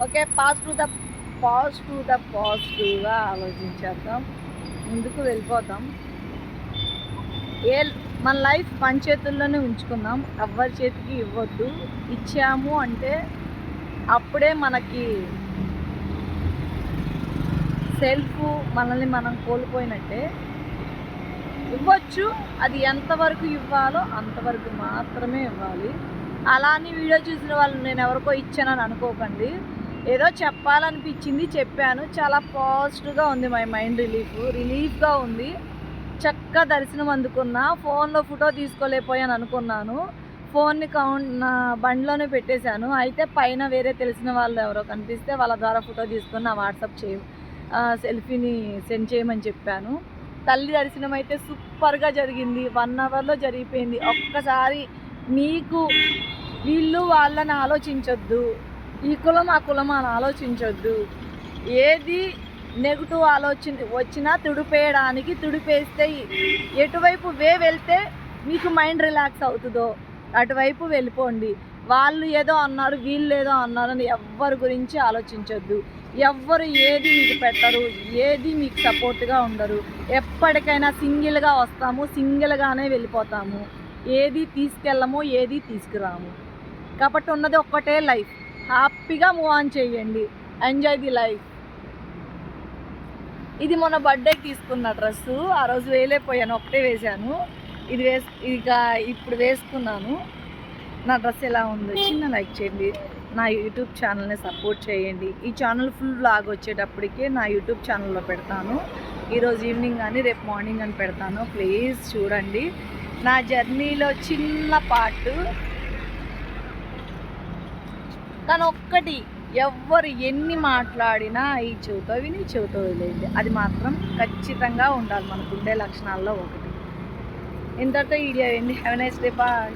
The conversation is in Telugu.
ఓకే, పాజిటివ్గా ఆలోచించేద్దాం, ముందుకు వెళ్ళిపోతాం. ఏ మన లైఫ్ మన చేతుల్లోనే ఉంచుకుందాం, ఎవ్వరి చేతికి ఇవ్వద్దు. ఇచ్చాము అంటే అప్పుడే మనకి సెల్ఫ్, మనల్ని మనం కోల్పోయినట్టే. ఇవ్వచ్చు, అది ఎంతవరకు ఇవ్వాలో అంతవరకు మాత్రమే ఇవ్వాలి. అలా అని వీడియో చూసిన వాళ్ళు నేను ఎవరికో ఇచ్చానని అనుకోకండి. ఏదో చెప్పాలనిపించింది, చెప్పాను. చాలా పాజిటివ్గా ఉంది, మై మైండ్ రిలీఫ్గా ఉంది. చక్కగా దర్శనం అందుకున్నా. ఫోన్లో ఫోటో తీసుకోలేకపోయాను అనుకున్నాను. ఫోన్ని నా బండిలోనే పెట్టేశాను. అయితే పైన వేరే తెలిసిన వాళ్ళు ఎవరో కనిపిస్తే వాళ్ళ ద్వారా ఫోటో తీసుకొని నా వాట్సాప్ సెల్ఫీని సెండ్ చేయమని చెప్పాను. తల్లి దర్శనం అయితే సూపర్గా జరిగింది. 1 అవర్లో జరిగిపోయింది. ఒక్కసారి మీకు వీళ్ళు వాళ్ళని ఆలోచించొద్దు, ఈ కులం ఆ కులం అని ఆలోచించొద్దు. ఏది నెగిటివ్ ఆలోచన వచ్చినా తుడిపేస్తే ఎటువైపు వెళ్తే మీకు మైండ్ రిలాక్స్ అవుతుందో అటువైపు వెళ్ళిపోండి. వాళ్ళు ఏదో అన్నారు, వీళ్ళు ఏదో అన్నారు అని ఎవ్వరి గురించి ఆలోచించొద్దు. ఎవ్వరు ఏది మీకు పెట్టరు, ఏది మీకు సపోర్ట్గా ఉండరు. ఎప్పటికైనా సింగిల్గా వస్తాము, సింగిల్గానే వెళ్ళిపోతాము. ఏది తీసుకెళ్ళము, ఏది తీసుకురాము. కాబట్టి ఉన్నది ఒక్కటే లైఫ్. హ్యాపీగా మూవ్ ఆన్ చేయండి. Enjoy the life. ఇది మొన్న బర్త్డేకి తీసుకున్న డ్రెస్సు. ఆ రోజు వేయలేకపోయాను, ఒకటే వేశాను. ఇక ఇప్పుడు వేసుకున్నాను. నా డ్రెస్ ఎలా ఉందో చిన్న లైక్ చేయండి. నా యూట్యూబ్ ఛానల్ని సపోర్ట్ చేయండి. ఈ ఛానల్ ఫుల్ వ్లాగ్ వచ్చేటప్పటికే నా యూట్యూబ్ ఛానల్లో పెడతాను. ఈరోజు ఈవినింగ్ కానీ రేపు మార్నింగ్ అని పెడతాను. ప్లీజ్ చూడండి. నా జర్నీలో చిన్న పార్ట్, కానీ ఒక్కటి, ఎవ్వరు ఎన్ని మాట్లాడినా ఈ చెవితో విని చెవితో వదిలేయండి. అది మాత్రం ఖచ్చితంగా ఉండాలి మనకు ఉండే లక్షణాల్లో ఒకటి. ఇంతటితో వీడియో అయింది. Have a nice day. Bye.